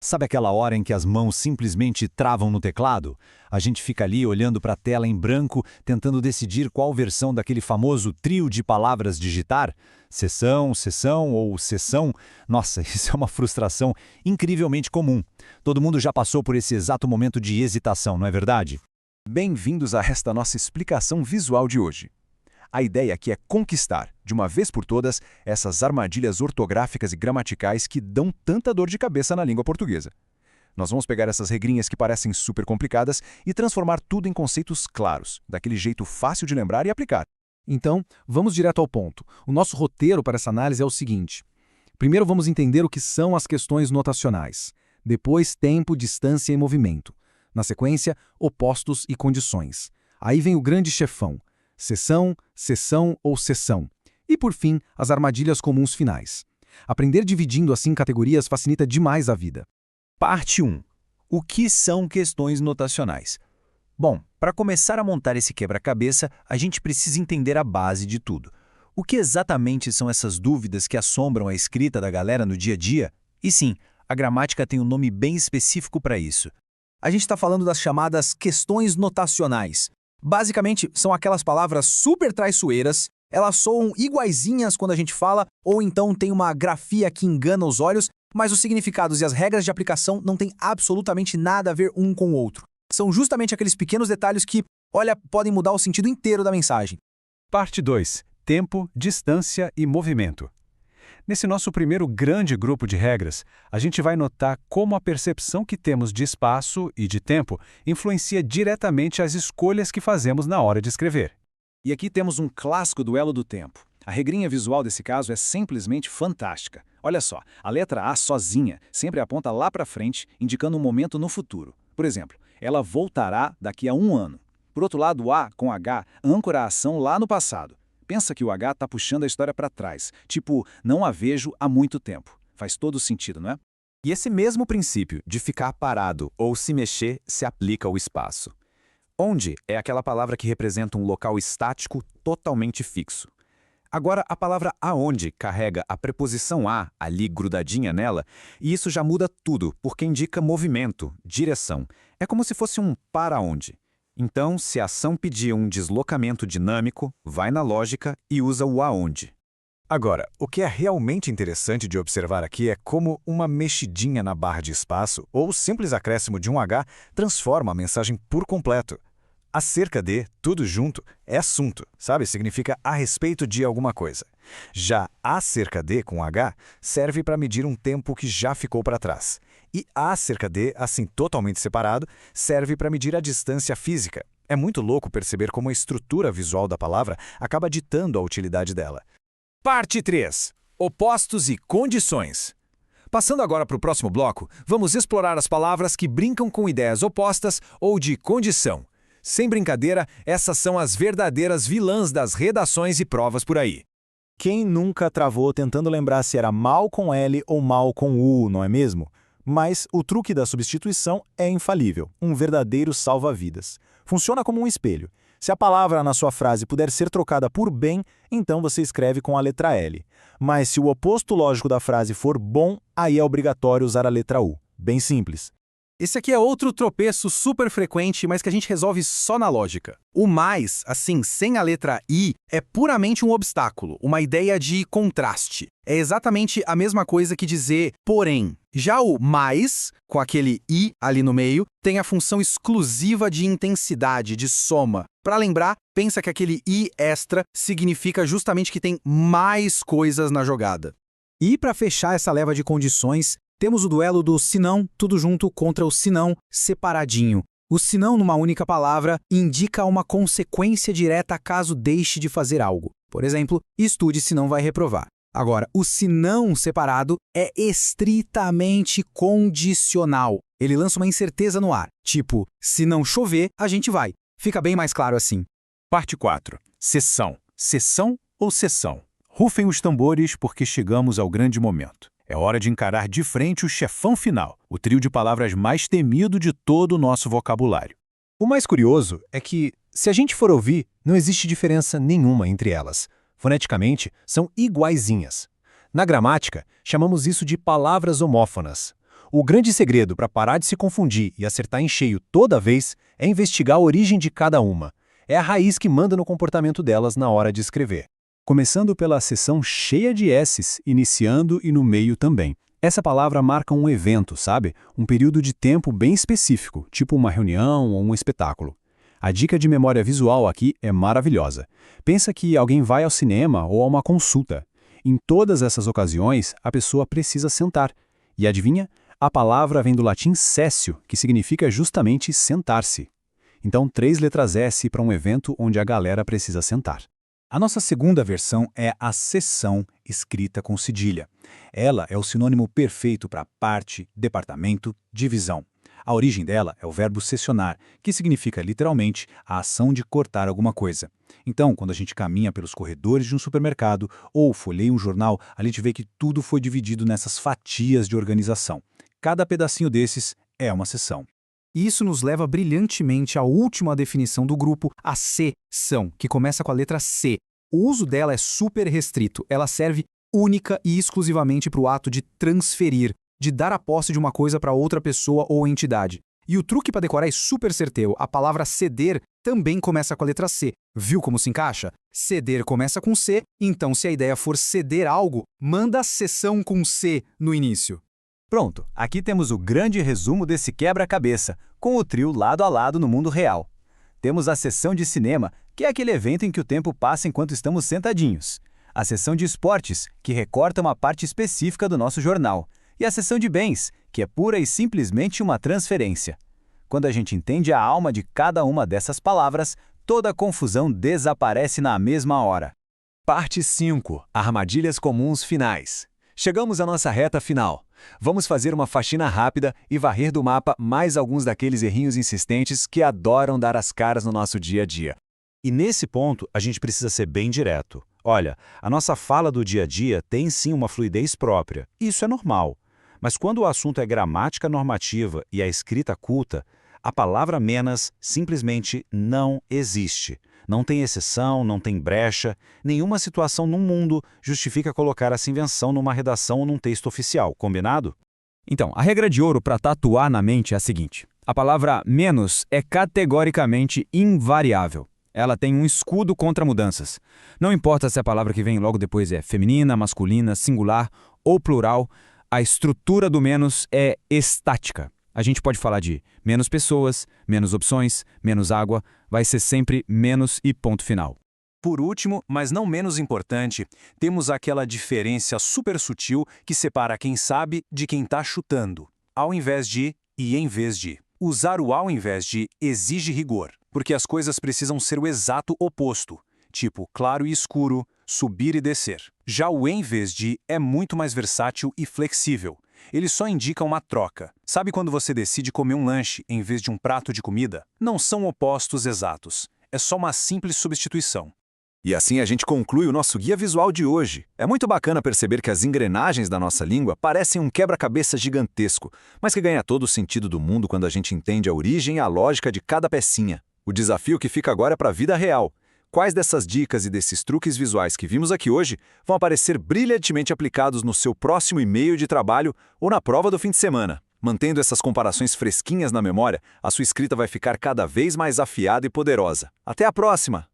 Sabe aquela hora em que as mãos simplesmente travam no teclado? A gente fica ali olhando para a tela em branco, tentando decidir qual versão daquele famoso trio de palavras digitar? Seção, sessão ou sessão? Nossa, isso é uma frustração incrivelmente comum. Todo mundo já passou por esse exato momento de hesitação, não é verdade? Bem-vindos a esta nossa explicação visual de hoje. A ideia aqui é conquistar, de uma vez por todas, essas armadilhas ortográficas e gramaticais que dão tanta dor de cabeça na língua portuguesa. Nós vamos pegar essas regrinhas que parecem super complicadas e transformar tudo em conceitos claros, daquele jeito fácil de lembrar e aplicar. Então, vamos direto ao ponto. O nosso roteiro para essa análise é o seguinte. Primeiro vamos entender o que são as questões notacionais. Depois, tempo, distância e movimento. Na sequência, opostos e condições. Aí vem o grande chefão. Seção, sessão ou sessão. E, por fim, as armadilhas comuns finais. Aprender dividindo assim categorias facilita demais a vida. Parte 1. O que são questões notacionais? Bom, para começar a montar esse quebra-cabeça, a gente precisa entender a base de tudo. O que exatamente são essas dúvidas que assombram a escrita da galera no dia a dia? E sim, a gramática tem um nome bem específico para isso. A gente está falando das chamadas questões notacionais. Basicamente, são aquelas palavras super traiçoeiras, elas soam iguaizinhas quando a gente fala, ou então tem uma grafia que engana os olhos, mas os significados e as regras de aplicação não têm absolutamente nada a ver um com o outro. São justamente aqueles pequenos detalhes que, olha, podem mudar o sentido inteiro da mensagem. Parte 2. Tempo, distância e movimento. Nesse nosso primeiro grande grupo de regras, a gente vai notar como a percepção que temos de espaço e de tempo influencia diretamente as escolhas que fazemos na hora de escrever. E aqui temos um clássico duelo do tempo. A regrinha visual desse caso é simplesmente fantástica. Olha só, a letra A sozinha sempre aponta lá para frente, indicando um momento no futuro. Por exemplo, ela voltará daqui a 1 ano. Por outro lado, o A com H âncora a ação lá no passado. Pensa que o H está puxando a história para trás, tipo, não a vejo há muito tempo. Faz todo sentido, não é? E esse mesmo princípio de ficar parado ou se mexer se aplica ao espaço. Onde é aquela palavra que representa um local estático totalmente fixo. Agora, a palavra aonde carrega a preposição a ali grudadinha nela, e isso já muda tudo, porque indica movimento, direção. É como se fosse um para onde. Então, se a ação pedir um deslocamento dinâmico, vai na lógica e usa o aonde. Agora, o que é realmente interessante de observar aqui é como uma mexidinha na barra de espaço ou o simples acréscimo de um H transforma a mensagem por completo. Acerca de, tudo junto, é assunto, sabe? Significa a respeito de alguma coisa. Já acerca de, com H, serve para medir um tempo que já ficou para trás. E acerca de, assim totalmente separado, serve para medir a distância física. É muito louco perceber como a estrutura visual da palavra acaba ditando a utilidade dela. Parte 3. Opostos e condições. Passando agora para o próximo bloco, vamos explorar as palavras que brincam com ideias opostas ou de condição. Sem brincadeira, essas são as verdadeiras vilãs das redações e provas por aí. Quem nunca travou tentando lembrar se era mal com L ou mal com U, não é mesmo? Mas o truque da substituição é infalível, um verdadeiro salva-vidas. Funciona como um espelho. Se a palavra na sua frase puder ser trocada por bem, então você escreve com a letra L. Mas se o oposto lógico da frase for bom, aí é obrigatório usar a letra U. Bem simples. Esse aqui é outro tropeço super frequente, mas que a gente resolve só na lógica. O mais, assim, sem a letra I, é puramente um obstáculo, uma ideia de contraste. É exatamente a mesma coisa que dizer porém. Já o mais, com aquele I ali no meio, tem a função exclusiva de intensidade, de soma. Para lembrar, pensa que aquele I extra significa justamente que tem mais coisas na jogada. E para fechar essa leva de condições, temos o duelo do senão, tudo junto, contra o senão, separadinho. O senão, numa única palavra, indica uma consequência direta caso deixe de fazer algo. Por exemplo, estude senão vai reprovar. Agora, o senão separado é estritamente condicional. Ele lança uma incerteza no ar, tipo, se não chover, a gente vai. Fica bem mais claro assim. Parte 4. Sessão. Sessão ou sessão? Rufem os tambores porque chegamos ao grande momento. É hora de encarar de frente o chefão final, o trio de palavras mais temido de todo o nosso vocabulário. O mais curioso é que, se a gente for ouvir, não existe diferença nenhuma entre elas. Foneticamente, são iguaizinhas. Na gramática, chamamos isso de palavras homófonas. O grande segredo para parar de se confundir e acertar em cheio toda vez é investigar a origem de cada uma. É a raiz que manda no comportamento delas na hora de escrever. Começando pela seção cheia de S's, iniciando e no meio também. Essa palavra marca um evento, sabe? Um período de tempo bem específico, tipo uma reunião ou um espetáculo. A dica de memória visual aqui é maravilhosa. Pensa que alguém vai ao cinema ou a uma consulta. Em todas essas ocasiões, a pessoa precisa sentar. E adivinha? A palavra vem do latim sessio, que significa justamente sentar-se. Então, 3 letras S para um evento onde a galera precisa sentar. A nossa segunda versão é a seção escrita com cedilha. Ela é o sinônimo perfeito para parte, departamento, divisão. A origem dela é o verbo sessionar, que significa literalmente a ação de cortar alguma coisa. Então, quando a gente caminha pelos corredores de um supermercado ou folheia um jornal, a gente vê que tudo foi dividido nessas fatias de organização. Cada pedacinho desses é uma seção. E isso nos leva brilhantemente à última definição do grupo, a seção, que começa com a letra C. O uso dela é super restrito. Ela serve única e exclusivamente para o ato de transferir, de dar a posse de uma coisa para outra pessoa ou entidade. E o truque para decorar é super certeiro. A palavra ceder também começa com a letra C. Viu como se encaixa? Ceder começa com C, então se a ideia for ceder algo, manda a seção com C no início. Pronto, aqui temos o grande resumo desse quebra-cabeça, com o trio lado a lado no mundo real. Temos a sessão de cinema, que é aquele evento em que o tempo passa enquanto estamos sentadinhos. A sessão de esportes, que recorta uma parte específica do nosso jornal. E a seção de bens, que é pura e simplesmente uma transferência. Quando a gente entende a alma de cada uma dessas palavras, toda a confusão desaparece na mesma hora. Parte 5. Armadilhas comuns finais. Chegamos à nossa reta final. Vamos fazer uma faxina rápida e varrer do mapa mais alguns daqueles errinhos insistentes que adoram dar as caras no nosso dia a dia. E nesse ponto, a gente precisa ser bem direto. Olha, a nossa fala do dia a dia tem sim uma fluidez própria. Isso é normal. Mas quando o assunto é gramática normativa e a escrita culta, a palavra menos simplesmente não existe. Não tem exceção, não tem brecha, nenhuma situação no mundo justifica colocar essa invenção numa redação ou num texto oficial, combinado? Então, a regra de ouro para tatuar na mente é a seguinte: a palavra menos é categoricamente invariável. Ela tem um escudo contra mudanças. Não importa se a palavra que vem logo depois é feminina, masculina, singular ou plural, a estrutura do menos é estática. A gente pode falar de menos pessoas, menos opções, menos água, vai ser sempre menos e ponto final. Por último, mas não menos importante, temos aquela diferença super sutil que separa quem sabe de quem está chutando. Ao invés de e em vez de. Usar o ao invés de exige rigor, porque as coisas precisam ser o exato oposto, tipo claro e escuro, subir e descer. Já o em vez de é muito mais versátil e flexível. Ele só indica uma troca. Sabe quando você decide comer um lanche em vez de um prato de comida? Não são opostos exatos. É só uma simples substituição. E assim a gente conclui o nosso guia visual de hoje. É muito bacana perceber que as engrenagens da nossa língua parecem um quebra-cabeça gigantesco, mas que ganha todo o sentido do mundo quando a gente entende a origem e a lógica de cada pecinha. O desafio que fica agora é para a vida real. Quais dessas dicas e desses truques visuais que vimos aqui hoje vão aparecer brilhantemente aplicados no seu próximo e-mail de trabalho ou na prova do fim de semana? Mantendo essas comparações fresquinhas na memória, a sua escrita vai ficar cada vez mais afiada e poderosa. Até a próxima!